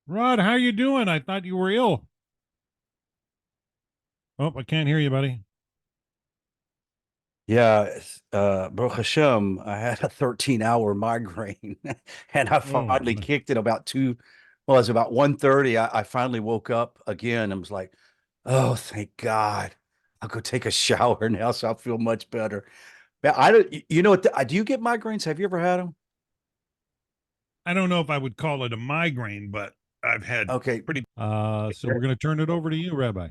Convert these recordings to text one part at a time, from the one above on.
Rod, how you doing? I thought you were ill. Oh, I can't hear you, buddy. Yeah, Baruch Hashem, I had a 13-hour migraine and I Oh, finally kicked it about well, it was about 1:30. I finally woke up again and was like, oh, thank God. I'll go take a shower now, so I feel much better. But I don't, you know what, do you get migraines? Have you ever had them? I don't know if I would call it a migraine, but I've had Okay. pretty. So we're going to turn it over to you, Rabbi.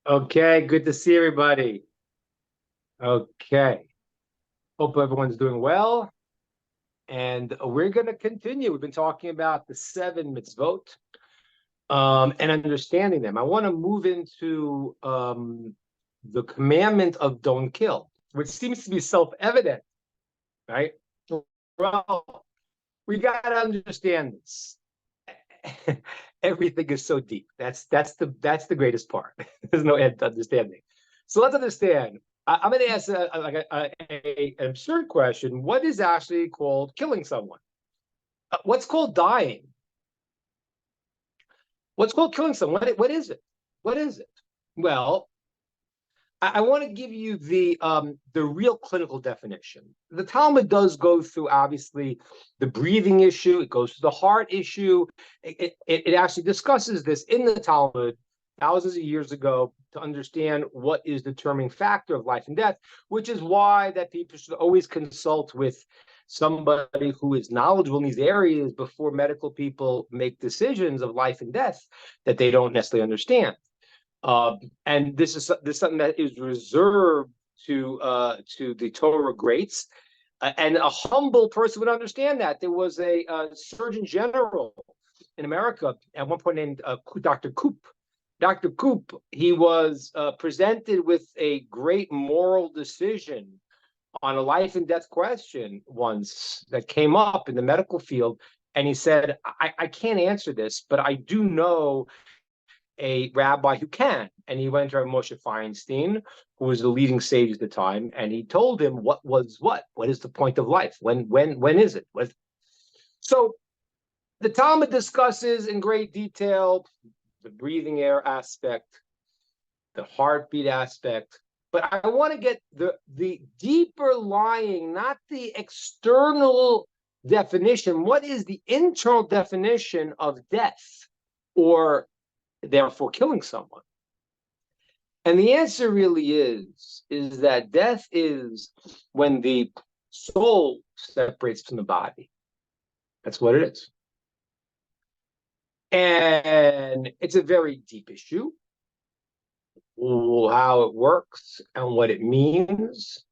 Okay, good to see everybody. Okay, hope everyone's doing well. And we're going to continue. We've been talking about the seven mitzvot and understanding them. I want to move into the commandment of don't kill, which seems to be self-evident, right? Well, we got to understand this. Everything is so deep. That's the greatest part. There's no end to understanding. So let's understand. I'm going to ask an absurd question. What is actually called killing someone? What's called dying? What's called killing someone? What is it? What is it? Well, I want to give you the real clinical definition. The Talmud does go through obviously the breathing issue. It goes through the heart issue. It actually discusses this in the Talmud thousands of years ago to understand what is the determining factor of life and death, which is why that people should always consult with somebody who is knowledgeable in these areas before medical people make decisions of life and death that they don't necessarily understand. And this is something that is reserved to the Torah greats, and a humble person would understand that. There was a Surgeon General in America at one point named Dr. Koop. Dr. Koop, he was presented with a great moral decision on a life and death question once that came up in the medical field, and he said, I can't answer this, but I do know a rabbi who can. And he went to Moshe Feinstein, who was the leading sage at the time, and he told him what was what. What is the point of life? When is it? So the Talmud discusses in great detail the breathing air aspect, the heartbeat aspect. But I want to get the deeper lying, not the external definition. What is the internal definition of death, or therefore killing someone? And the answer really is that death is when the soul separates from the body. That's what it is. And it's a very deep issue, how it works and what it means.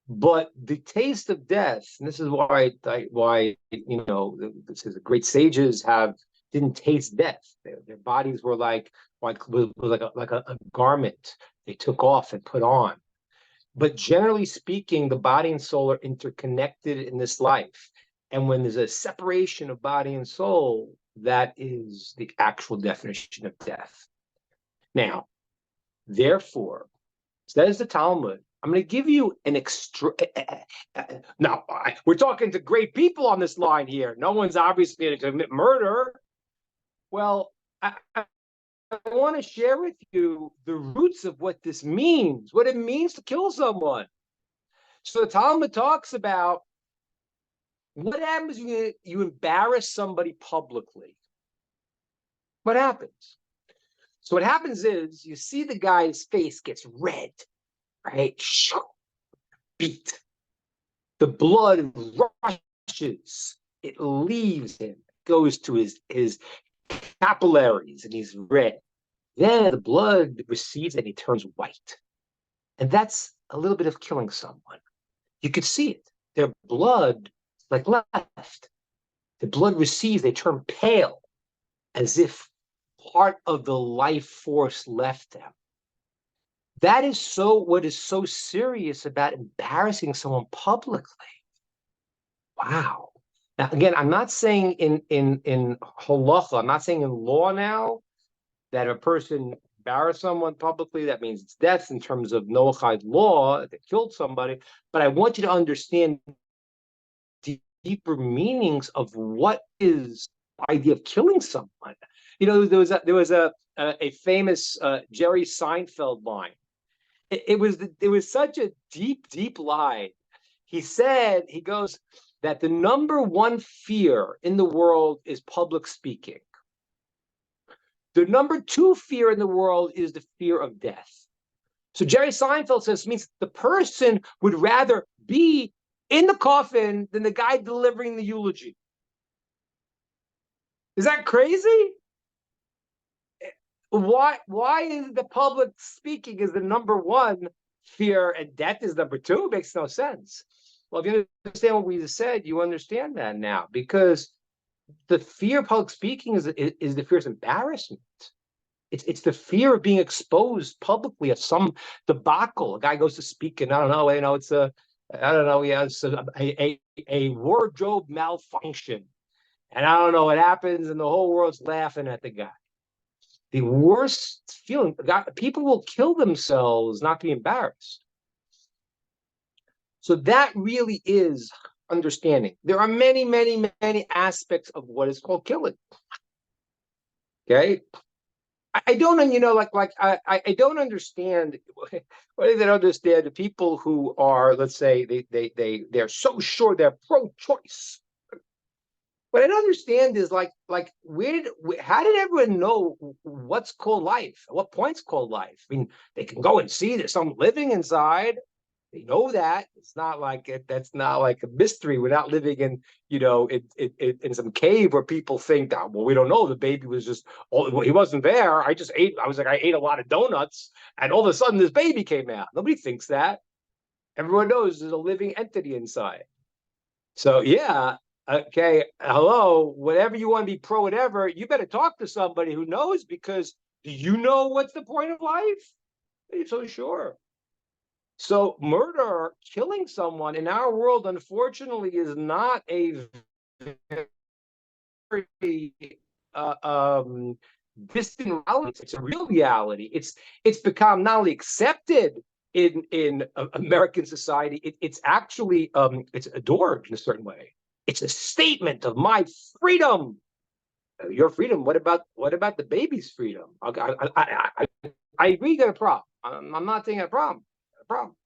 But the taste of death, and this is why this is the great sages didn't taste death. Their bodies were like a garment they took off and put on. But generally speaking, the body and soul are interconnected in this life. And when there's a separation of body and soul, that is the actual definition of death. Now, therefore, says the Talmud, I'm going to give you an extra. Now, we're talking to great people on this line here. No one's obviously going to commit murder. Well, I want to share with you the roots of what this means, what it means to kill someone. So the Talmud talks about what happens when you embarrass somebody publicly. What happens? So what happens is you see the guy's face gets red, right? Beat. The blood rushes. It leaves him, goes to his capillaries, and he's red. Then the blood recedes and he turns white. And that's a little bit of killing someone. You could see it. Their blood like left. The blood recedes, they turn pale, as if part of the life force left them. That is what is so serious about embarrassing someone publicly. Wow. Now, again, I'm not saying in halacha, I'm not saying in law now that a person embarrass someone publicly, that means it's death in terms of Noahide law that killed somebody. But I want you to understand the deeper meanings of what is killing someone. idea of killing someone. There was a famous Jerry Seinfeld line. It was such a deep lie. He goes that the number one fear in the world is public speaking. The number two fear in the world is the fear of death. So Jerry Seinfeld says means the person would rather be in the coffin than the guy delivering the eulogy. Is that crazy? Why is the public speaking is the number one fear and death is number two? It makes no sense. Well, if you understand what we just said, you understand that now, because the fear of public speaking is the fear of embarrassment. It's the fear of being exposed publicly at some debacle. A guy goes to speak, and I don't know, he has a wardrobe malfunction, and I don't know what happens, and the whole world's laughing at the guy. The worst feeling, people will kill themselves not to be embarrassed. So that really is understanding. There are many aspects of what is called killing. Okay. I don't, I don't understand. What do they understand? The people who are, let's say, they're so sure they're pro-choice. What I don't understand is how did everyone know what's called life? At what point's called life? I mean, they can go and see there's some living inside. They know that. It's not like it. That's not like a mystery. We're not living in, in some cave where people think, oh, well, we don't know. The baby was just, he wasn't there. I ate a lot of donuts, and all of a sudden this baby came out. Nobody thinks that. Everyone knows there's a living entity inside. So yeah, okay, hello, whatever you want to be pro, whatever, you better talk to somebody who knows, because do you know what's the point of life? Are you so sure? So murder, killing someone in our world, unfortunately, is not a very distant reality. It's a real reality. It's become not only accepted in American society, it's actually it's adored in a certain way. It's a statement of my freedom. Your freedom. What about the baby's freedom? I agree, you got a problem. I'm not saying a problem. A problem.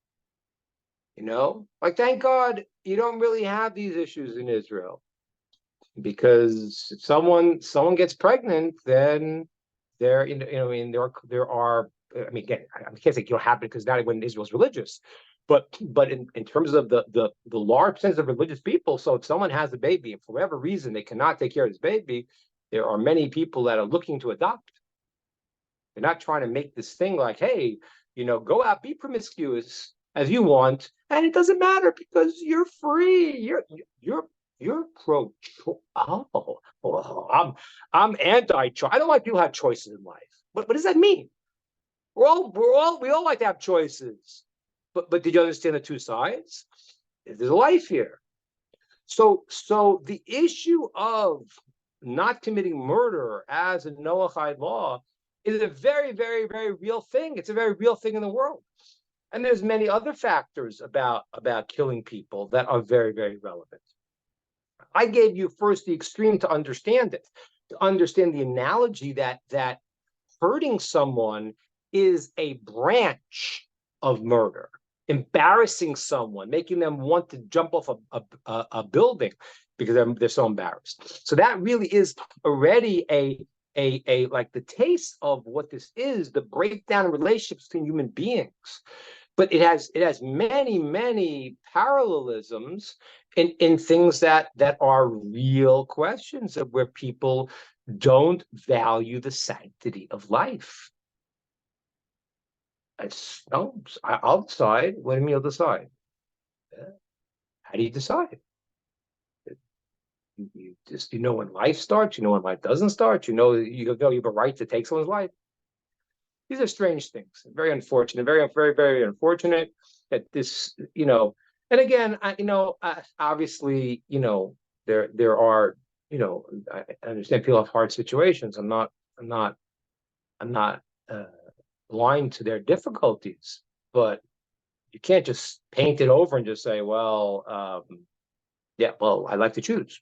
Thank God you don't really have these issues in Israel, because if someone gets pregnant, then there are. I mean, again, I can't say you don't have it, because not everyone in Israel is religious, but in terms of the large percentage of religious people, so if someone has a baby and for whatever reason they cannot take care of this baby, there are many people that are looking to adopt. They're not trying to make this thing like, hey, go out, be promiscuous as you want, and it doesn't matter because you're free. You're pro. I'm anti-choice. I don't like people who have choices in life. What does that mean? We all like to have choices. But did you understand the two sides? There's a life here. So the issue of not committing murder as a Noahide law is a very real thing. It's a very real thing in the world. And there's many other factors about killing people that are very relevant. I gave you first the extreme to understand it, to understand the analogy that hurting someone is a branch of murder. Embarrassing someone, making them want to jump off a building because they're so embarrassed. So that really is already a like the taste of what this is, the breakdown in relationships between human beings. But it has many parallelisms in things that are real questions of where people don't value the sanctity of life. I'll decide. What do you mean you'll decide? How do you decide? You know when life starts. You know when life doesn't start. You have a right to take someone's life. These are strange things. Very unfortunate. Very unfortunate that this. And again, obviously, there are. I understand people have hard situations. I'm not blind to their difficulties, but you can't just paint it over and just say, well, Yeah, well, I like to choose.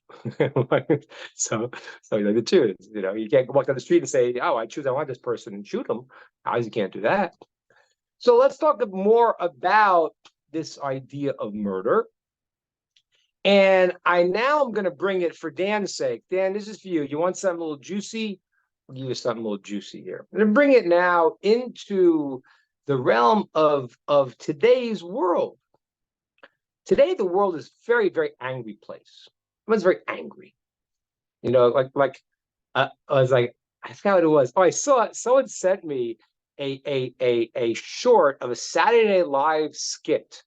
so, so you like to choose. You know, you can't walk down the street and say, "Oh, I want this person," and shoot them. Obviously, you can't do that. So let's talk more about this idea of murder. And I'm going to bring it for Dan's sake. Dan, this is for you. You want something a little juicy? I'll give you something a little juicy here. I'm going to bring it now into the realm of today's world. Today, the world is a very, very angry place. Everyone's very angry. You know, I was like, I forgot what it was. Oh, I saw someone sent me a short of a Saturday Night Live skit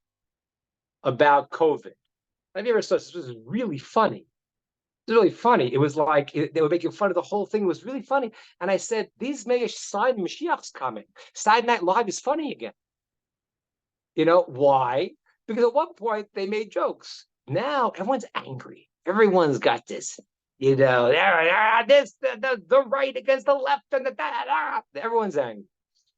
about COVID. Have you ever saw this? This was really funny. It was really funny. It was like they were making fun of the whole thing. It was really funny. And I said, these may sign Mashiach's coming. Saturday Night Live is funny again. You know why? Because at one point they made jokes. Now everyone's angry. Everyone's got this. You know, this the right against the left and everyone's angry.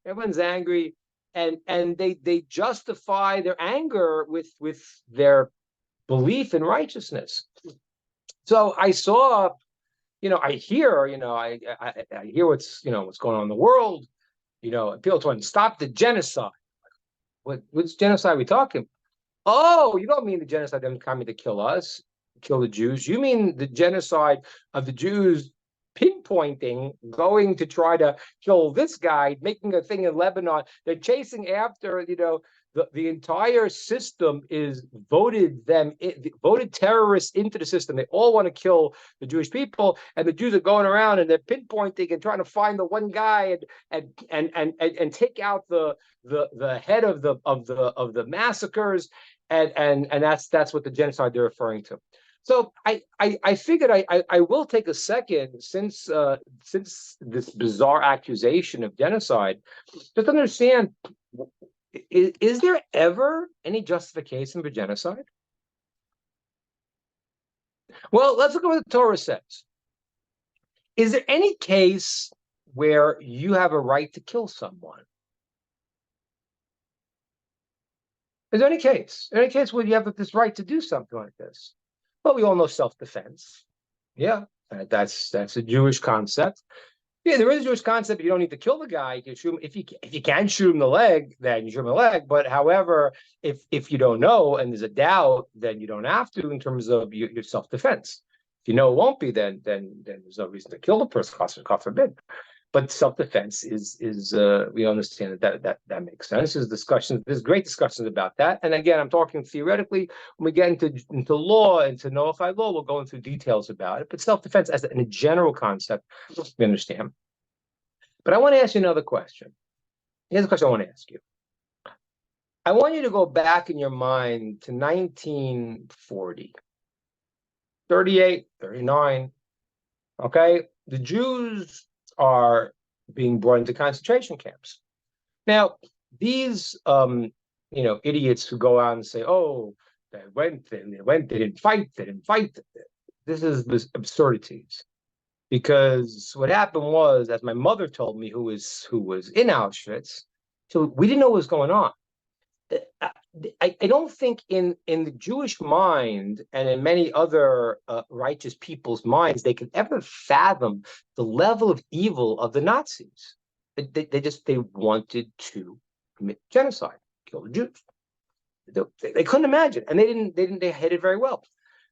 Everyone's angry, and they justify their anger with their belief in righteousness. So I saw, you know, I hear, you know, I hear what's going on in the world. You know, people trying to stop the genocide. Which genocide are we talking? Oh, you don't mean the genocide of them coming to kill us, kill the Jews. You mean the genocide of the Jews pinpointing, going to try to kill this guy, making a thing in Lebanon. They're chasing after, you know, the entire system is voted terrorists into the system. They all want to kill the Jewish people, and the Jews are going around and they're pinpointing and trying to find the one guy and take out the head of the massacres, and that's what the genocide they're referring to. So I figured I will take a second, since this bizarre accusation of genocide, just understand, is there ever any justification for genocide? Well, let's look at what the Torah says. Is there any case where you have a right to kill someone? Is there any case? Any case where you have this right to do something like this? Well, we all know self-defense. Yeah, that's a Jewish concept. Yeah, there is a Jewish concept. You don't need to kill the guy. You can shoot him if you can shoot him in the leg, then you shoot him in the leg. But however, if you don't know and there's a doubt, then you don't have to in terms of your self-defense. If you know it won't be, then there's no reason to kill the person. God forbid. But self-defense is we understand that makes sense. There's great discussions about that. And again, I'm talking theoretically. When we get into law, into Noahide law, we'll go into details about it. But self-defense as in a general concept, we understand. But I want to ask you another question. Here's a question I want to ask you. I want you to go back in your mind to 1940, 38, 39. Okay, the Jews are being brought into concentration camps. Now, these idiots who go out and say, "Oh, they didn't fight. This is absurdities. Because what happened was, as my mother told me, who was in Auschwitz, so we didn't know what was going on. I don't think in the Jewish mind and in many other righteous people's minds they could ever fathom the level of evil of the Nazis. They wanted to commit genocide, kill the Jews. They couldn't imagine, and they hid it very well.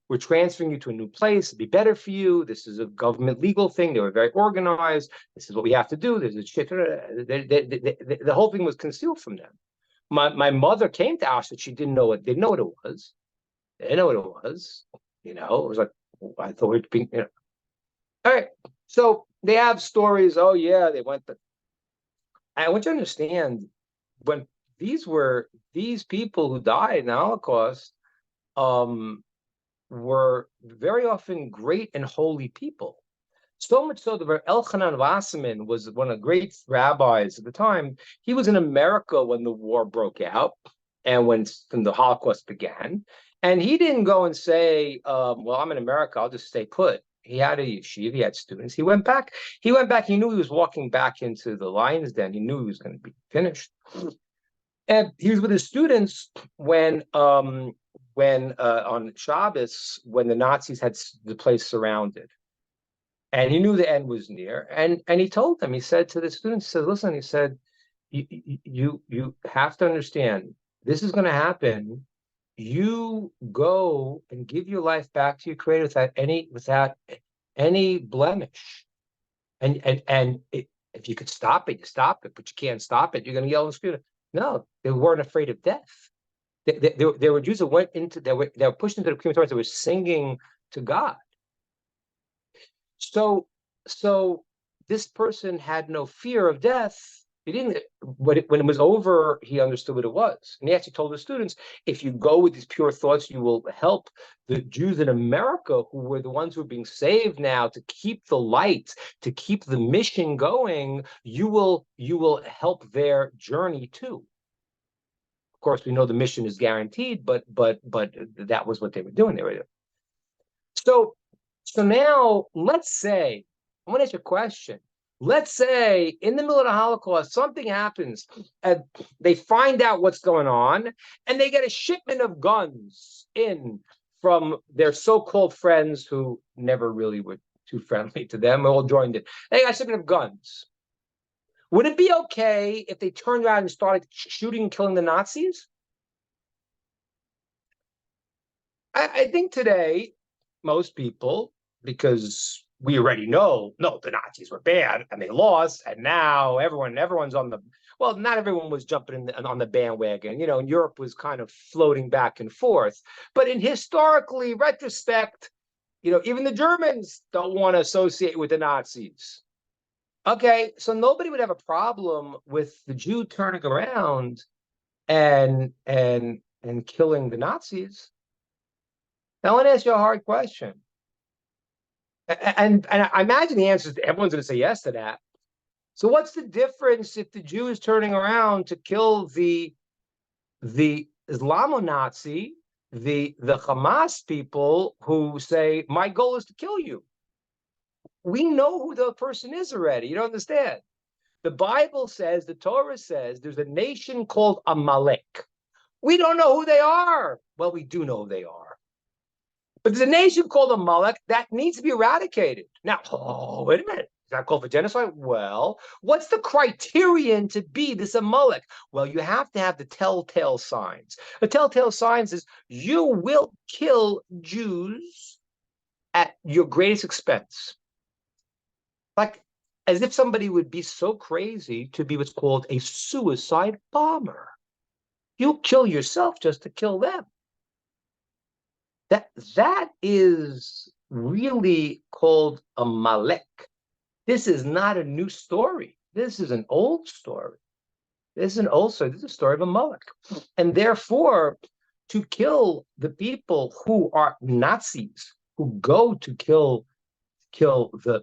We're transferring you to a new place. It'd be better for you. This is a government legal thing. They were very organized. This is what we have to do. There's a shit. The whole thing was concealed from them. My mother came to Auschwitz. She didn't know what it was. They didn't know what it was. You know, it was like, I thought we'd be, All right. So they have stories. Oh yeah, they went. I want you to understand, when these people who died in the Holocaust, were very often great and holy people. So much so that Elchanan Wasserman was one of the great rabbis at the time. He was in America when the war broke out and when the Holocaust began. And he didn't go and say, well, I'm in America, I'll just stay put. He had a yeshiva, he had students. He went back. He knew he was walking back into the lion's den. He knew he was going to be finished. And he was with his students when when on Shabbos, when the Nazis had the place surrounded, and he knew the end was near, and he told them, he said to the students, he said, listen, he said, you have to understand, this is going to happen. You go and give your life back to your Creator without any blemish, if you could stop it, you stop it, but you can't stop it. You're going to yell and scream. No, they weren't afraid of death. There were Jews that went into, they were pushed into the crematorium. They were singing to God. So this person had no fear of death. He didn't. When it was over, he understood what it was, and he actually told the students, "If you go with these pure thoughts, you will help the Jews in America, who were the ones who are being saved now, to keep the light, to keep the mission going. You will help their journey too." Of course, we know the mission is guaranteed, but that was what they were doing. So now let's say, I want to ask you a question. Let's say in the middle of the Holocaust, something happens and they find out what's going on, and they get a shipment of guns in from their so-called friends who never really were too friendly to them. All joined in. They got a shipment of guns. Would it be okay if they turned around and started shooting and killing the Nazis? I think today, most people, because we already know, no, the Nazis were bad and they lost, and now everyone's on the, well, not everyone was jumping on the bandwagon. And Europe was kind of floating back and forth. But in historically retrospect, even the Germans don't want to associate with the Nazis. Okay, so nobody would have a problem with the Jew turning around and killing the Nazis. Now, I want to ask you a hard question. And I imagine the answer is everyone's going to say yes to that. So what's the difference if the Jew is turning around to kill the Islamo-Nazi, the Hamas people who say, my goal is to kill you? We know who the person is already. You don't understand. The Bible says, the Torah says, there's a nation called Amalek. We don't know who they are. Well, we do know who they are. But there's a nation called Amalek that needs to be eradicated. Now, wait a minute. Is that called for genocide? Well, what's the criterion to be this Amalek? Well, you have to have the telltale signs. The telltale signs is you will kill Jews at your greatest expense. Like, as if somebody would be so crazy to be what's called a suicide bomber. You'll kill yourself just to kill them. That is really called Amalek. This is not a new story. This is an old story. This is an old story. This is a story of Amalek. And therefore, to kill the people who are Nazis, who go to kill the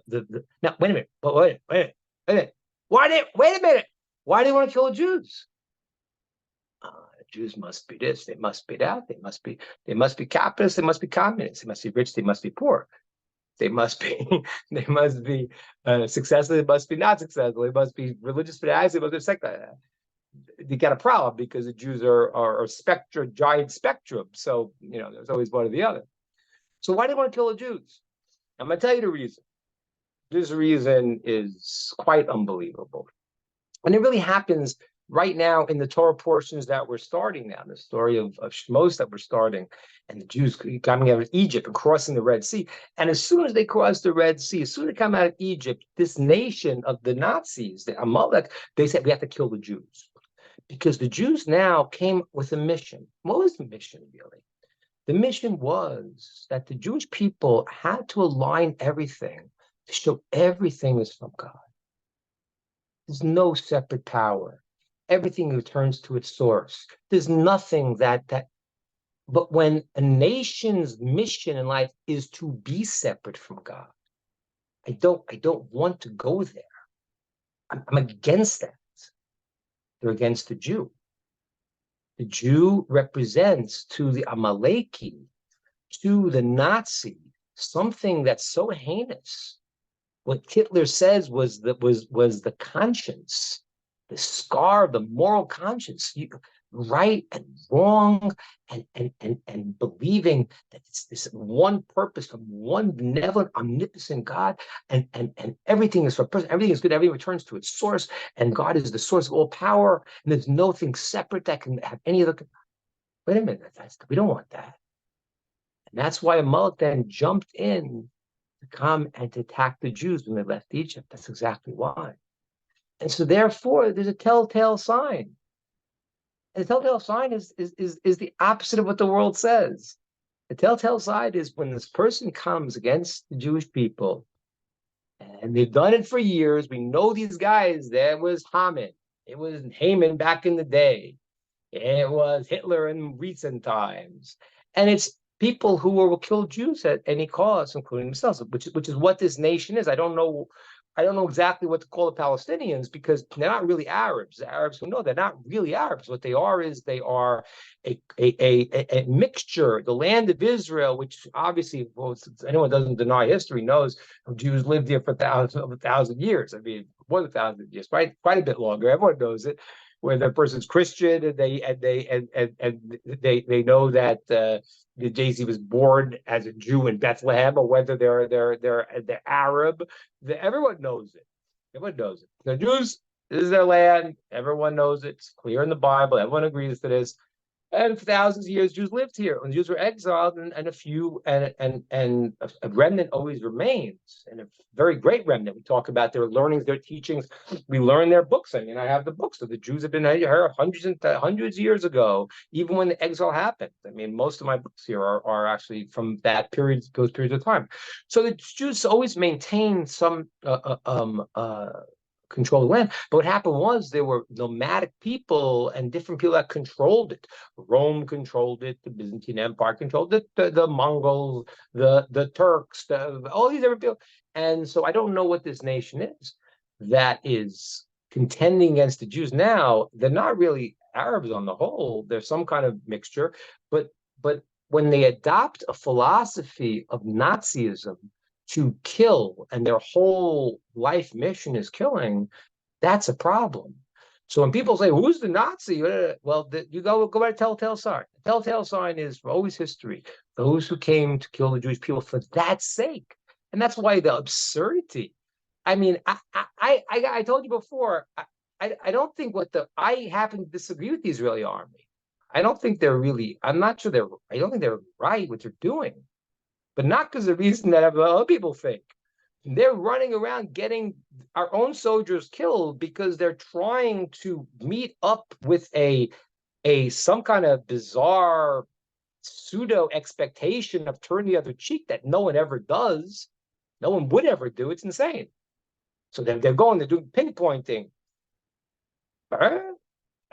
now, wait a minute. But wait a minute. Wait a minute. Why do they want to kill the Jews? Jews must be this, they must be that, they must be capitalists, they must be communists, they must be rich, they must be poor, they must be successful, they must be not successful, they must be religious fanatics, they must be secular. You got a problem because the Jews are a giant spectrum. So there's always one or the other. So why do they want to kill the Jews? I'm going to tell you the reason. This reason is quite unbelievable, and it really happens right now in the Torah portions that we're starting now, the story of Shmos that we're starting, and the Jews coming out of Egypt and crossing the Red Sea. And as soon as they cross the Red Sea, as soon as they come out of Egypt, this nation of the Nazis, the Amalek, they said, we have to kill the Jews. Because the Jews now came with a mission. What was the mission, really? The mission was that the Jewish people had to align everything to show everything is from God. There's no separate power. Everything returns to its source. There's nothing but when a nation's mission in life is to be separate from God, I don't want to go there. I'm against that. They're against the Jew. The Jew represents to the Amaleki, to the Nazi, something that's so heinous. What Hitler says was the conscience. The scar of the moral conscience. right and wrong, and believing that it's this one purpose from one benevolent, omnipotent God, and everything is for person, everything is good, everything returns to its source, and God is the source of all power, and there's nothing separate that can have any other. Wait a minute, we don't want that. And that's why Amalek then jumped in to come and to attack the Jews when they left Egypt. That's exactly why. And so therefore, there's a telltale sign. And the telltale sign is the opposite of what the world says. The telltale sign is when this person comes against the Jewish people, and they've done it for years. We know these guys. There was Haman. It was Haman back in the day. It was Hitler in recent times. And it's people who will kill Jews at any cost, including themselves, which is what this nation is. I don't know exactly what to call the Palestinians, because they're not really Arabs. The Arabs who know they're not really Arabs. What they are is they are a mixture. The land of Israel, which obviously, well, anyone who doesn't deny history knows Jews lived here for over 1,000 years. I mean, more than 1,000 years, quite a bit longer. Everyone knows it. Where the person's Christian, and they know that Jay-Z was born as a Jew in Bethlehem, or whether they're Arab. Everyone knows it. Everyone knows it. The Jews, this is their land. Everyone knows it. It's clear in the Bible. Everyone agrees to this. And for thousands of years, Jews lived here. When Jews were exiled, and a remnant always remains, and a very great remnant. We talk about their learnings, their teachings. We learn their books. I mean, I have the books. So the Jews have been here hundreds of years ago, even when the exile happened. I mean, most of my books here are actually from that period, those periods of time. So the Jews always maintain some control the land. But what happened was there were nomadic people and different people that controlled it. Rome controlled it, the Byzantine Empire controlled it, the Mongols, the Turks, all these different people. And so I don't know what this nation is that is contending against the Jews now. They're not really Arabs on the whole. There's some kind of mixture, but when they adopt a philosophy of Nazism to kill, and their whole life mission is killing, that's a problem. So when people say, who's the Nazi? Well, you go by the telltale sign. The telltale sign is, for always history, those who came to kill the Jewish people for that sake. And that's why the absurdity. I mean, I told you before, I don't think I happen to disagree with the Israeli army. I don't think I'm not sure I don't think they're right what they're doing. But not because of the reason that other people think. They're running around getting our own soldiers killed because they're trying to meet up with some kind of bizarre pseudo expectation of turn the other cheek that no one ever does. No one would ever do. It's insane. So they're doing pinpointing. I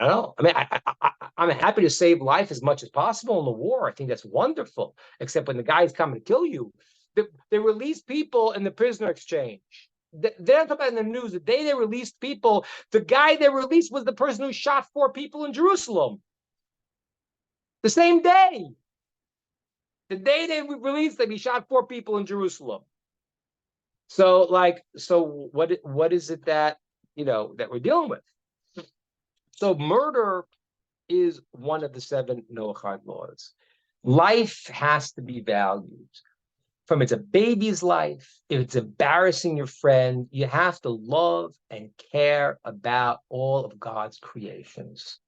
don't know. I mean, I'm happy to save life as much as possible in the war. I think that's wonderful. Except when the guy's coming to kill you, they release people in the prisoner exchange. They're talking about in the news the day they released people. The guy they released was the person who shot 4 people in Jerusalem. The same day. The day they released them, he shot 4 people in Jerusalem. So what is it that that we're dealing with? So murder is one of the 7 Noahide laws. Life has to be valued. From it's a baby's life, if it's embarrassing your friend, you have to love and care about all of God's creations.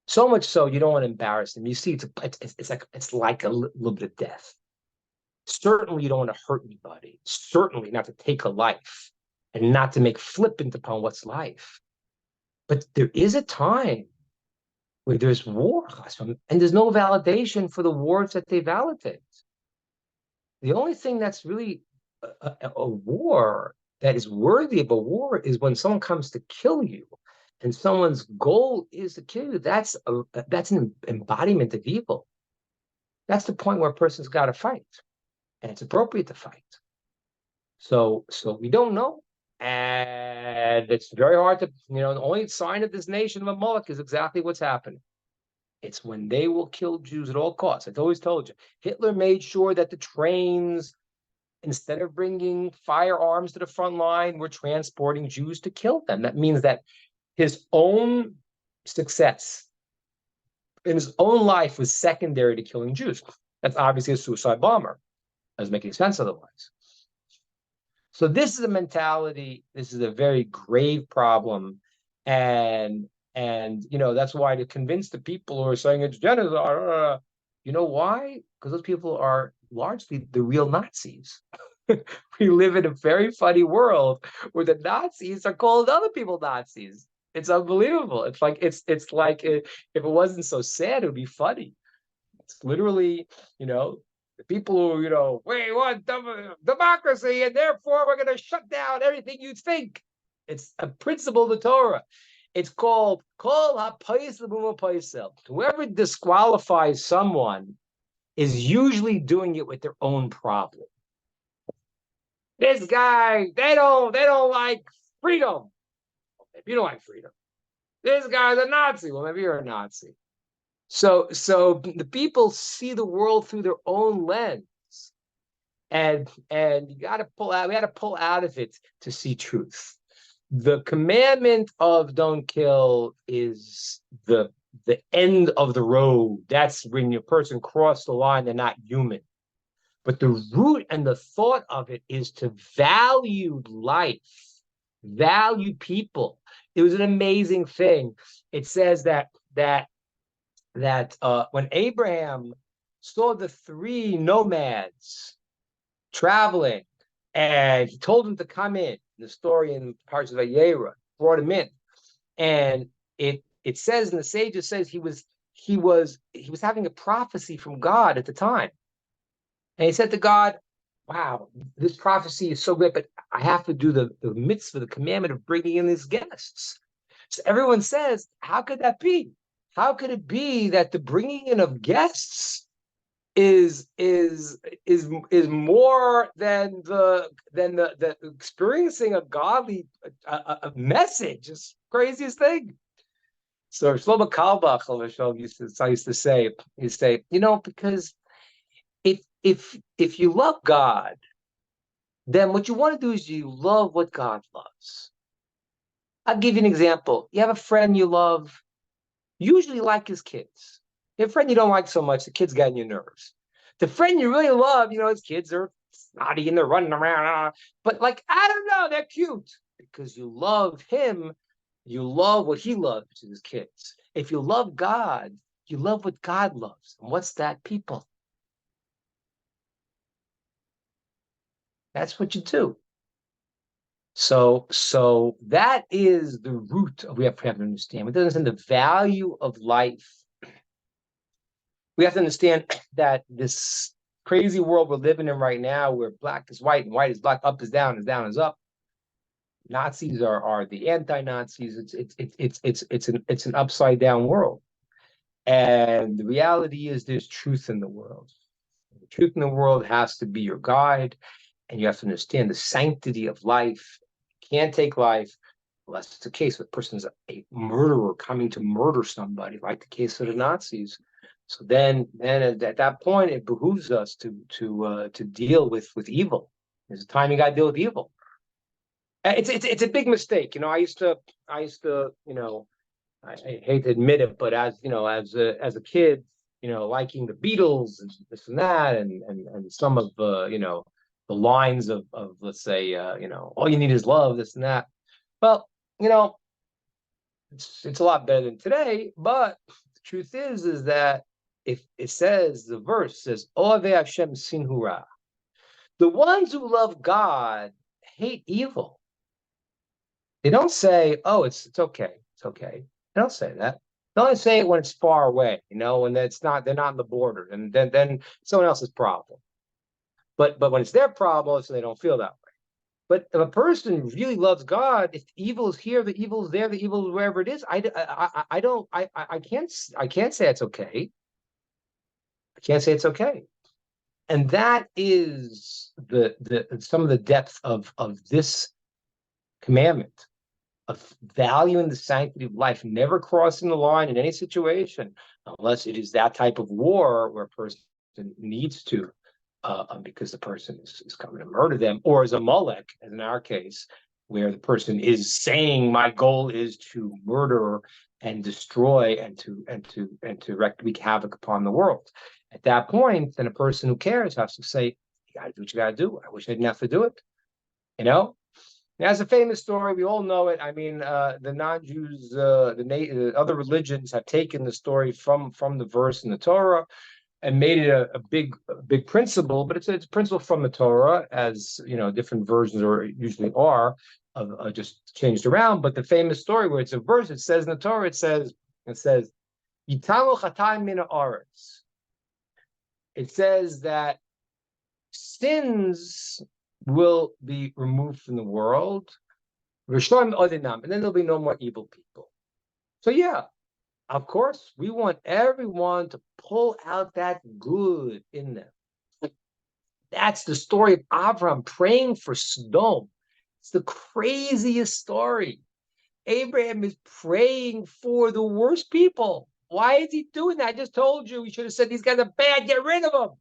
So much so you don't want to embarrass them. You see, it's like a little bit of death. Certainly you don't want to hurt anybody. Certainly not to take a life, and not to make flippant upon what's life. But there is a time where there's war, and there's no validation for the wars that they validate. The only thing that's really a war that is worthy of a war is when someone comes to kill you, and someone's goal is to kill you. That's an embodiment of evil. That's the point where a person's got to fight, and it's appropriate to fight. So we don't know. And it's very hard to, the only sign of this nation of Amalek is exactly what's happening. It's when they will kill Jews at all costs. I've always told you, Hitler made sure that the trains, instead of bringing firearms to the front line, were transporting Jews to kill them. That means that his own success in his own life was secondary to killing Jews. That's obviously a suicide bomber. Doesn't make any sense otherwise. So this is a mentality. This is a very grave problem, and that's why to convince the people who are saying it's genocide, you know why? Because those people are largely the real Nazis. We live in a very funny world where the Nazis are called other people Nazis. It's unbelievable. It's like if it wasn't so sad, it would be funny. It's literally, the people who, we want democracy and therefore we're going to shut down everything you think. It's a principle of the Torah. It's called Kol HaPaisel B'Paisel. Whoever disqualifies someone is usually doing it with their own problem. This guy, they don't like freedom. If you don't like freedom. This guy's a Nazi. Well, maybe you're a Nazi. So the people see the world through their own lens, and you got to pull out. We got to pull out of it to see truth. The commandment of don't kill is the end of the road. That's when your person crossed the line; they're not human. But the root and the thought of it is to value life, value people. It was an amazing thing. It says that when Abraham saw the three nomads traveling, and he told them to come in, the story in parts of Vayera brought him in, and it says, and the sages says he was having a prophecy from God at the time. And he said to God, wow, this prophecy is so great, but I have to do the mitzvah, the commandment of bringing in these guests. So everyone says, how could that be? How could it be that the bringing in of guests is more than the experiencing a godly a message? It's the craziest thing. So Shlomo Carlebach used to say, because if you love God, then what you want to do is you love what God loves. I'll give you an example. You have a friend you love, usually like his kids. You have a friend you don't like so much, the kids get on your nerves. The friend you really love, his kids are snotty and they're running around, but I don't know, they're cute. Because you love him, you love what he loves, which is his kids. If you love God, you love what God loves. And what's that? People. That's what you do. So that is the root of we have to understand. We have to understand the value of life. We have to understand that this crazy world we're living in right now, where black is white and white is black, up is down is up. Nazis are the anti-Nazis. It's an upside down world. And the reality is there's truth in the world. The truth in the world has to be your guide. And you have to understand the sanctity of life. You can't take life unless it's a case where a person is a murderer coming to murder somebody, like the case of the Nazis. So then at that point, it behooves us to deal with evil. There's a time you got to deal with evil. It's a big mistake. I used to I hate to admit it, but as a kid, liking the Beatles and this and that, and some of the lines of let's say all you need is love, this and that. Well, it's a lot better than today, but the truth is that if it says, the verse says, Ohavei Hashem sinhu ra, the ones who love God hate evil. They don't say, oh, it's okay, it's okay. They don't say that. They only say it when it's far away, when they're not on the border, and then someone else's problem. But when it's their problem, so they don't feel that way. But if a person really loves God, if evil is here, the evil is there, the evil is wherever it is. I can't say it's okay. I can't say it's okay. And that is some of the depth of this commandment, of valuing the sanctity of life, never crossing the line in any situation, unless it is that type of war where a person needs to, because the person is coming to murder them, or as a Molech, as in our case, where the person is saying, my goal is to murder and destroy and to wreak havoc upon the world. At that point, then a person who cares has to say, you got to do what you got to do. I wish I didn't have to do it. There's a famous story. We all know it. I mean, the non-Jews, the other religions have taken the story from the verse in the Torah and made it a big principle, but it's a principle from the Torah, as different versions usually are, just changed around. But the famous story where it's a verse, it says in the Torah, it says, Yitamu chatayim min haaretz. It says that sins will be removed from the world, and then there'll be no more evil people. So yeah, of course, we want everyone to pull out that good in them. That's the story of Abraham praying for Sodom. It's the craziest story. Abraham is praying for the worst people. Why is he doing that? I just told you, he should have said, these guys are bad, get rid of them.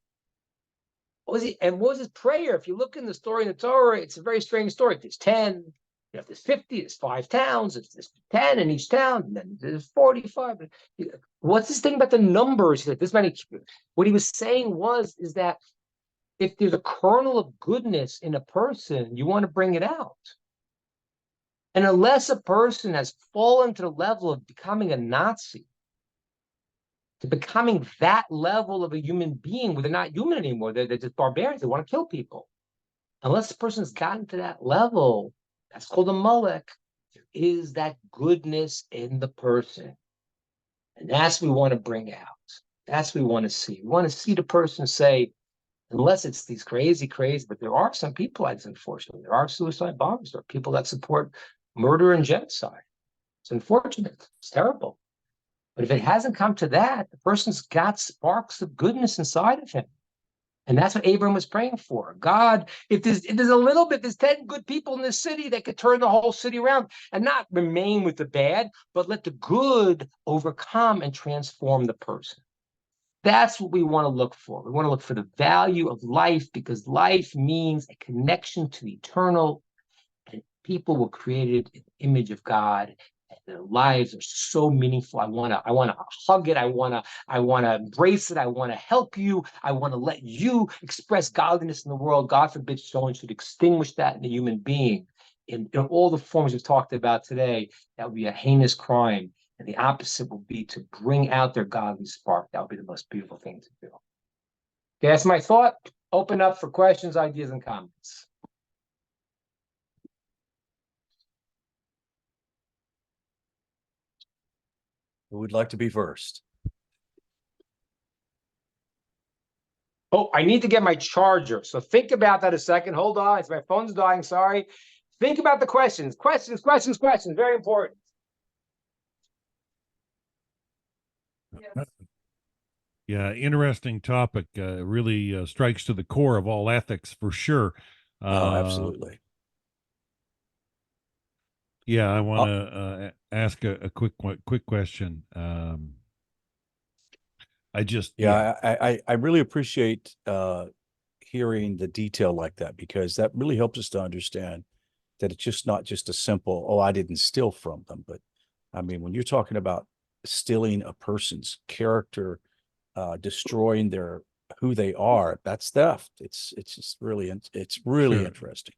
What was his prayer? If you look in the story in the Torah, it's a very strange story. There's 10, there's 50, there's 5 towns, there's 10 in each town, and then there's 45. What's this thing about the numbers? This many. What he was saying is that if there's a kernel of goodness in a person, you want to bring it out. And unless a person has fallen to the level of becoming a Nazi, to becoming that level of a human being where they're not human anymore, they're just barbarians, they want to kill people. Unless the person's gotten to that level, that's called a Molech, there is that goodness in the person. And that's what we want to bring out. That's what we want to see. We want to see the person say, unless it's these crazy, but there are some people, unfortunately, there are suicide bombers, there are people that support murder and genocide. It's unfortunate. It's terrible. But if it hasn't come to that, the person's got sparks of goodness inside of him. And that's what Abraham was praying for. God, if there's a little bit, there's 10 good people in this city that could turn the whole city around and not remain with the bad, but let the good overcome and transform the person. That's what we want to look for. We want to look for the value of life, because life means a connection to the eternal, and people were created in the image of God. Their lives are so meaningful. I want to hug it. I want to embrace it. I want to help you. I want to let you express godliness in the world. God forbid someone should extinguish that in a human being. In all the forms we've talked about today, that would be a heinous crime. And the opposite will be to bring out their godly spark. That would be the most beautiful thing to do. Okay, that's my thought. Open up for questions, ideas, and comments. Who would like to be first? Oh, I need to get my charger. So think about that a second. Hold on. My phone's dying. Sorry. Think about the questions. Questions. Very important. Yeah, interesting topic. Really strikes to the core of all ethics for sure. Oh, absolutely. Yeah, I want to ask a quick question. I really appreciate hearing the detail like that, because that really helps us to understand that it's just not just a simple, oh, I didn't steal from them. But I mean, when you're talking about stealing a person's character, destroying who they are, that's theft. It's just really Sure. interesting.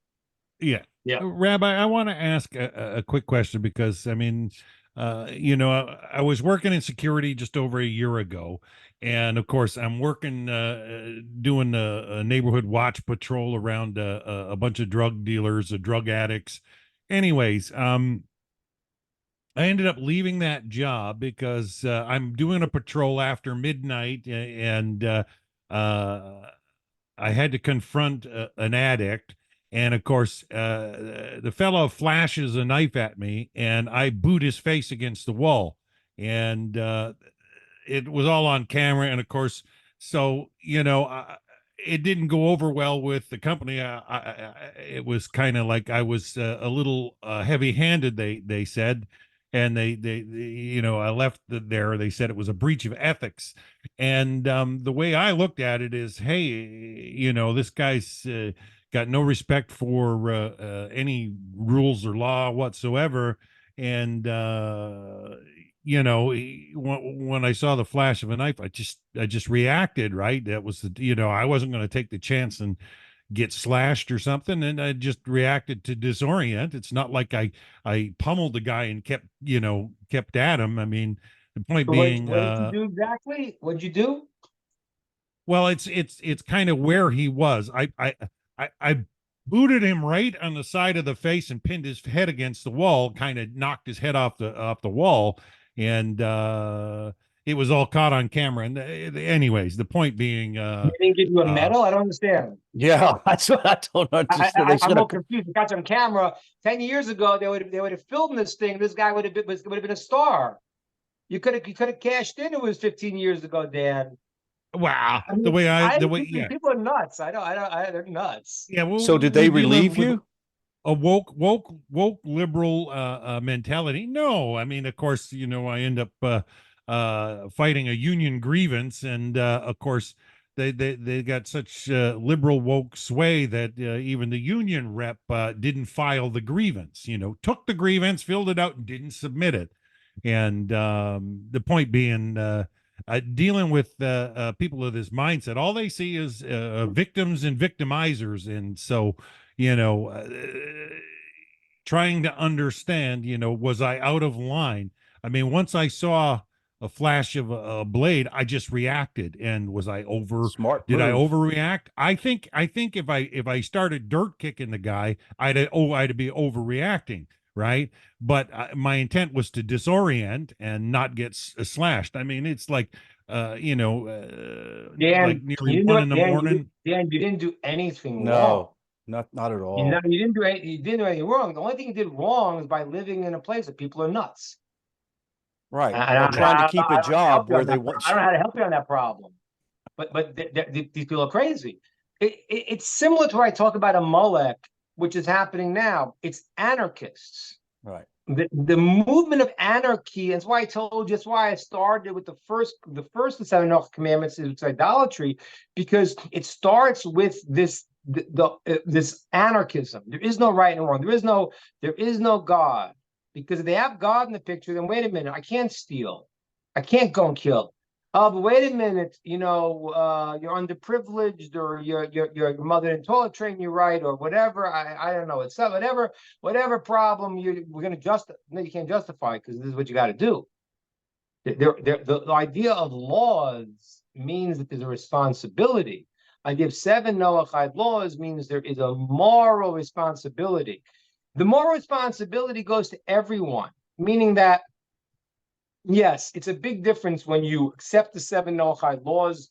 Yeah. Yeah. Rabbi, I want to ask a quick question, because I mean, I was working in security just over a year ago, and of course I'm working doing a neighborhood watch patrol around a bunch of drug dealers, drug addicts. Anyways, I ended up leaving that job because I'm doing a patrol after midnight, and I had to confront an addict. And of course, the fellow flashes a knife at me, and I boot his face against the wall. And it was all on camera. And of course, so, it didn't go over well with the company. It was kind of like I was a little heavy-handed, they said. And I left there. They said it was a breach of ethics. And the way I looked at it is, hey, this guy's got no respect for any rules or law whatsoever. And when I saw the flash of a knife, I just reacted. Right, that was I wasn't going to take the chance and get slashed or something, and I just reacted to disorient. It's not like I pummeled the guy and kept at him. I mean, the point being, what did you do exactly? What'd you do? well, it's kind of where he was. I booted him right on the side of the face and pinned his head against the wall, kind of knocked his head off the wall, and it was all caught on camera. And anyways, the point being, They didn't give you a medal? I don't understand. Yeah, that's what I don't understand. They I'm should more have. confused. They got you on camera 10 years ago. They would have filmed this thing. This guy would have been a star. You could have cashed in. It was 15 years ago, Dan. wow, I mean, yeah, people are nuts. They're nuts. yeah. Well, So did they relieve you? A woke liberal mentality? No, I mean, of course, I end up fighting a union grievance, and of course, they got such liberal woke sway that even the union rep didn't file the grievance. Took the grievance, filled it out, and didn't submit it. And the point being, dealing with people of this mindset, all they see is victims and victimizers, and so trying to understand, was I out of line? I mean, once I saw a flash of a blade, I just reacted. And was I over? Smart Did I move. overreact? I think if I started dirt kicking the guy, I'd be overreacting, right? But my intent was to disorient and not get slashed. I mean, it's like Dan, like nearly you 1 a.m. Dan, you didn't do anything wrong. No, not at You all. didn't do anything wrong. The only thing you did wrong is by living in a place that people are nuts. Right. And Or trying to keep a job where they I want don't know how to help you on that problem. But these people are crazy. It's similar to what I talk about Amalek, which is happening now. It's anarchists. Right. The movement of anarchy, and that's why I told you, that's why I started with the first of the 7 commandments is idolatry, because it starts with this this anarchism. There is no right and wrong. There is no God. Because if they have God in the picture, then wait a minute, I can't steal. I can't go and kill. Oh, but wait a minute, you're underprivileged, or your mother didn't toilet train you right, or whatever. I don't know. It's whatever problem we're going to justify. No, you can't justify, because this is what you got to do. The idea of laws means that there's a responsibility. I give 7 Noahide laws means there is a moral responsibility. The moral responsibility goes to everyone, meaning that, yes, it's a big difference when you accept the 7 Noahide laws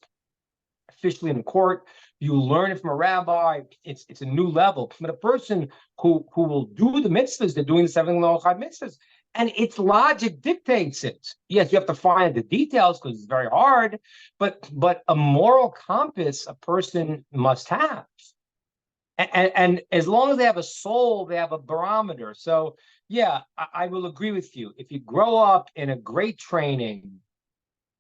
officially in court. You learn it from a rabbi. It's a new level. But a person who will do the mitzvahs, they're doing the 7 Noahide mitzvahs, and its logic dictates it. Yes, you have to find the details because it's very hard, but a moral compass a person must have. And as long as they have a soul, they have a barometer. So, yeah, I will agree with you. If you grow up in a great training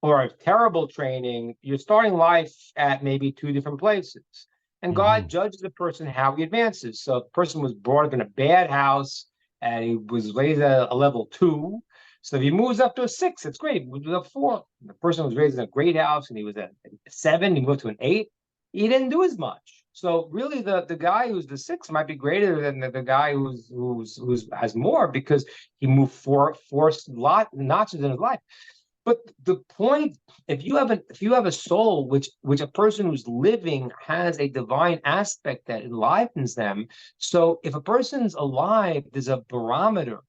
or a terrible training, you're starting life at maybe 2 different places. And God judges the person how he advances. So if the person was brought up in a bad house and he was raised at a level 2, so if he moves up to a 6, it's great. He moves up 4. The person was raised in a great house and he was at 7, he moved to an 8. He didn't do as much. So really, the guy who's the 6 might be greater than the guy who's has more, because he moved four notches in his life. But the point, if you have a soul which a person who's living has a divine aspect that enlivens them. So if a person's alive, there's a barometer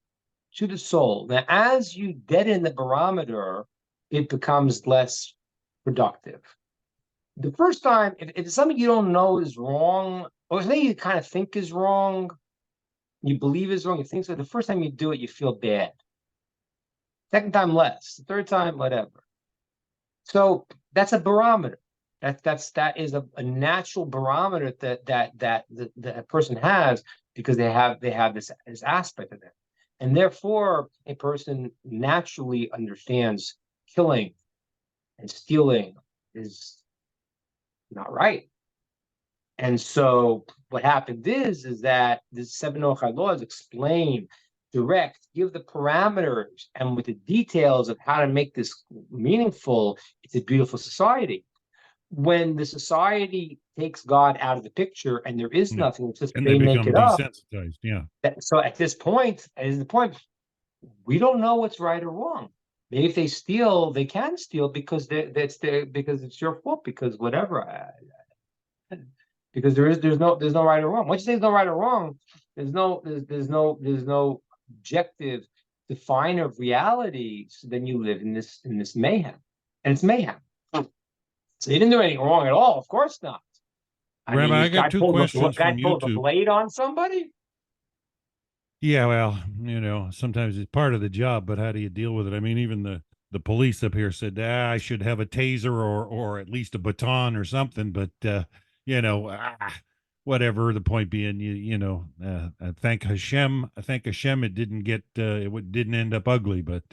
to the soul. Now, as you deaden the barometer, it becomes less productive. The first time, if it's something you don't know is wrong, or something you kind of think is wrong, you believe is wrong, you think so, the first time you do it, you feel bad. Second time, less. The third time, whatever. So that's a barometer. That is a natural barometer that a person has, because they have this aspect of it. And therefore, a person naturally understands killing and stealing is not right. And so what happened is that the seven Noahide laws explain, direct, give the parameters, and with the details of how to make this meaningful, it's a beautiful society. When the society takes God out of the picture and there is Yeah. nothing, it's just And they they make become it up. desensitized. Yeah. So at this point, we don't know what's right or wrong. Maybe if they steal, they can steal because because it's your fault, because whatever. Because there's no right or wrong. Once you say there's no right or wrong, there's no objective definer of reality. So then you live in this mayhem, and it's mayhem. So you didn't do anything wrong at all. Of course not. I mean, Rabbi, I this got two questions guy from pulls a YouTube. blade on somebody. Yeah, well, sometimes it's part of the job, but how do you deal with it? I mean, even the police up here said, I should have a taser or at least a baton or something, but you know, whatever. The point being, thank Hashem, it didn't end up ugly, but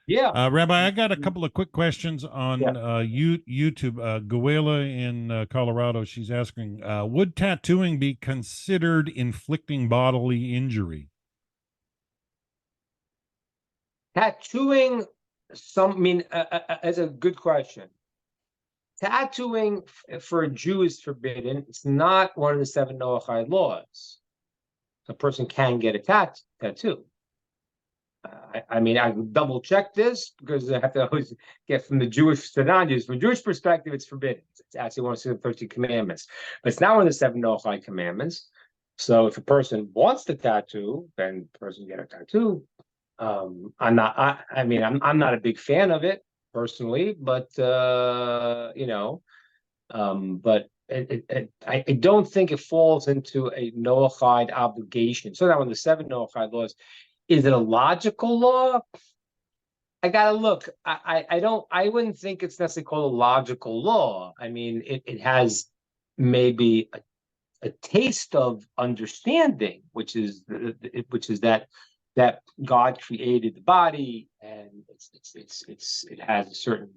Yeah, Rabbi, I got a couple of quick questions on yeah. YouTube. Guela in Colorado, she's asking, would tattooing be considered inflicting bodily injury? Tattooing I mean, that's a good question. Tattooing for a Jew is forbidden. It's not one of the seven Noahide laws. A person can get a tattoo. I mean, I double check this because I have to always get from the Jewish to non-Jews. From a Jewish perspective, it's forbidden. It's actually one of the 13 commandments, but it's not one of the seven Noahide commandments. So if a person wants the tattoo, then the person get a tattoo. I'm not. I'm not a big fan of it personally, but but I don't think it falls into a Noahide obligation. So that one of the seven Noahide laws. Is it a logical law? I gotta look. I wouldn't think it's necessarily called a logical law. I mean, it has maybe a taste of understanding, which is that God created the body, and it has a certain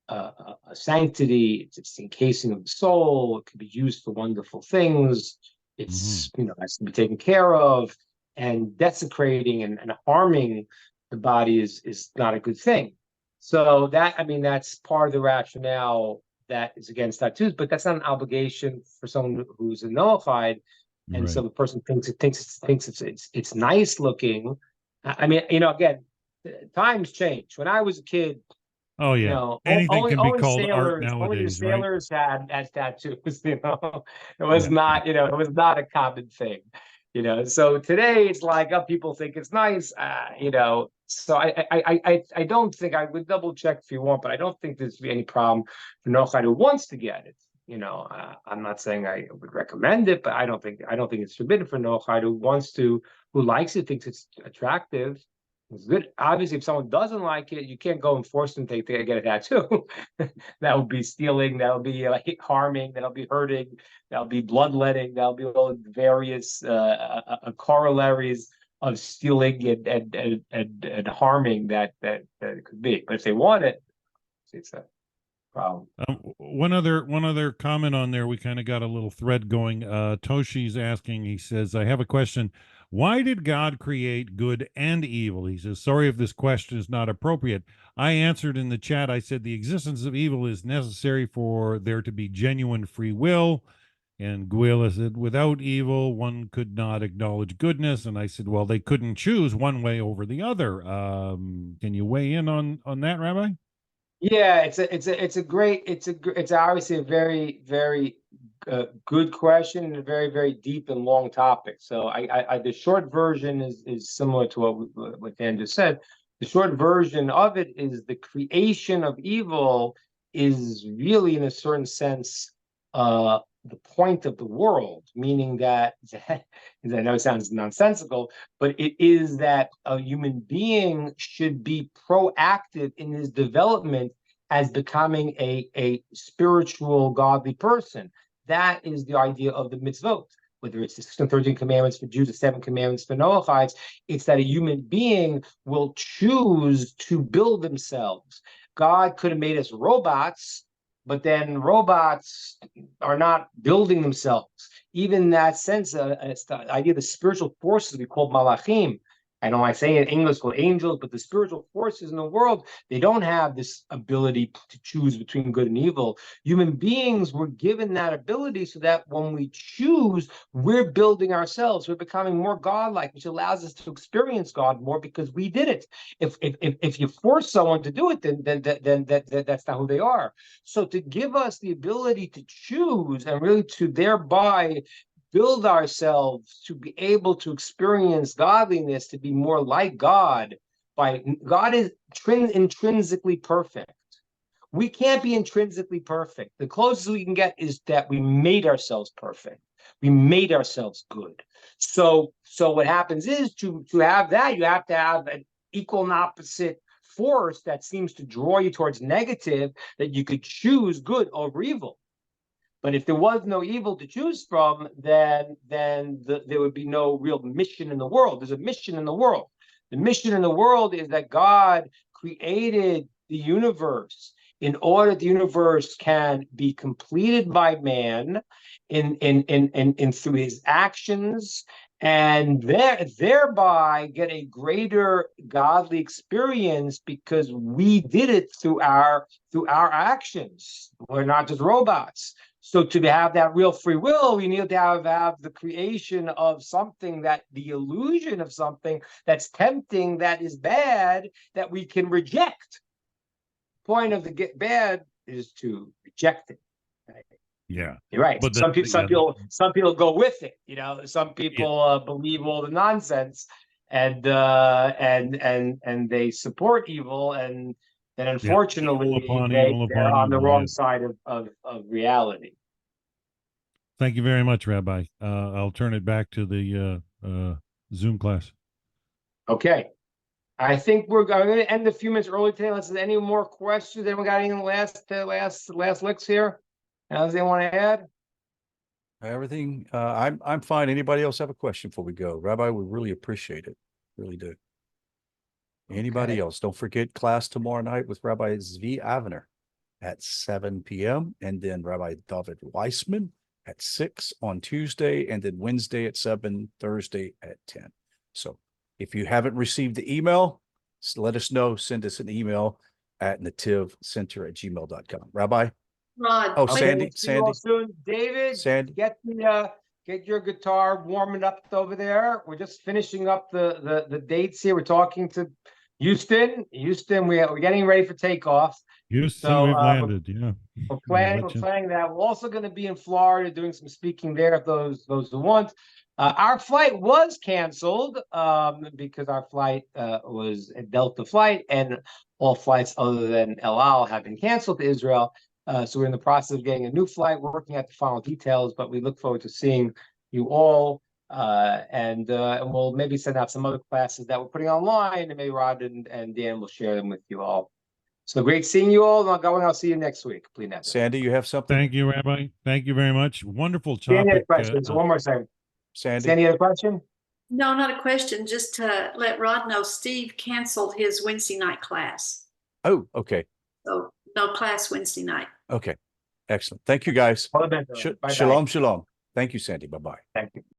a sanctity. It's the encasing of the soul. It can be used for wonderful things. It's has to be taken care of, and desecrating and harming the body is not a good thing. So that's part of the rationale that is against tattoos, but that's not an obligation for someone who's a Noahide. And so Right. the person thinks it's nice looking. I mean, again, times change. When I was a kid, Oh yeah. Anything can be called art only the nowadays, right? sailors had tattoos. It was Yeah. not, it was not a common thing. So today it's like, people think it's nice. So I don't think, I would double check if you want, but I don't think there's any problem for Nochad who wants to get it. I'm not saying I would recommend it, but I don't think it's forbidden for Nochad who likes it, thinks it's attractive. It's good. Obviously, if someone doesn't like it, you can't go and force them to get a tattoo. That would be stealing. That would be harming. That'll be hurting. That'll be bloodletting. That'll be all the various corollaries of stealing and harming that it could be. But if they want it, it's a problem. One other comment on there. We kind of got a little thread going. Toshi's asking. He says, "I have a question. Why did God create good and evil?" He says, "Sorry if this question is not appropriate. I answered in the chat. I said the existence of evil is necessary for there to be genuine free will." And Guila said, "Without evil, one could not acknowledge goodness." And I said, "Well, they couldn't choose one way over the other." Can you weigh in on that, Rabbi? Yeah, it's obviously a very, very good question and a very, very deep and long topic. So the short version is similar to what Dan just said. The short version of it is the creation of evil is really, in a certain sense, the point of the world, meaning that I know it sounds nonsensical, but it is that a human being should be proactive in his development as becoming a spiritual, godly person. That is the idea of the mitzvot. Whether it's the 13 commandments for Jews, the 7 commandments for Noahides, it's that a human being will choose to build themselves. God could have made us robots, but then robots are not building themselves. Even in that sense, it's the idea of the spiritual forces we call malachim. I know I say in English called angels, but the spiritual forces in the world, they don't have this ability to choose between good and evil. Human beings were given that ability so that when we choose, we're building ourselves. We're becoming more godlike, which allows us to experience God more because we did it. If you force someone to do it, then that's not who they are. So to give us the ability to choose and really to thereby build ourselves to be able to experience godliness, to be more like God. God is intrinsically perfect. We can't be intrinsically perfect. The closest we can get is that we made ourselves perfect. We made ourselves good. So what happens is to have that, you have to have an equal and opposite force that seems to draw you towards negative, that you could choose good over evil. But if there was no evil to choose from, then there would be no real mission in the world. There's a mission in the world. The mission in the world is that God created the universe in order the universe can be completed by man in through his actions, and thereby get a greater godly experience because we did it through our actions. We're not just robots. So to have that real free will, we need to have the creation of something, that the illusion of something that's tempting, that is bad, that we can reject. Point of the get bad is to reject it. Right? Yeah, You're right. but Some people go with it. You know, some people believe all the nonsense, and they support evil, and then unfortunately they're on the wrong side of reality. Thank you very much, Rabbi. I'll turn it back to the Zoom class. Okay. I think we're going to end a few minutes early today. Unless there's any more questions. Anyone got any last licks here? Anything they want to add? Everything. I'm fine. Anybody else have a question before we go? Rabbi, we really appreciate it. Really do. Anybody else? Don't forget class tomorrow night with Rabbi Zvi Avner at 7 p.m. and then Rabbi David Weissman at 6 on Tuesday, and then Wednesday at 7, Thursday at 10. So if you haven't received the email, let us know. Send us an email at netivcenter@gmail.com. Rabbi? Rod. Oh, Okay, Sandy. see you all soon. David, Sandy. get your guitar warming up over there. We're just finishing up the dates here. We're talking to Houston. We're getting ready for takeoff. Houston, we've landed. We're planning that. We're also going to be in Florida doing some speaking there. If those who want. Our flight was canceled because our flight was a Delta flight, and all flights other than El Al have been canceled to Israel. So we're in the process of getting a new flight, working out the final details, but we look forward to seeing you all. And we'll maybe send out some other classes that we're putting online, and maybe Rod and Dan will share them with you all. So great seeing you all. I'll see you next week. Please. Sandy, you have something? Thank you, Rabbi. Thank you very much. Wonderful topic. Sandy had a question. So one more second. Sandy had a question? No, not a question. Just to let Rod know, Steve canceled his Wednesday night class. Oh, okay. So no class Wednesday night. Okay. Excellent. Thank you, guys. Bye-bye. Shalom, shalom. Thank you, Sandy. Bye-bye. Thank you.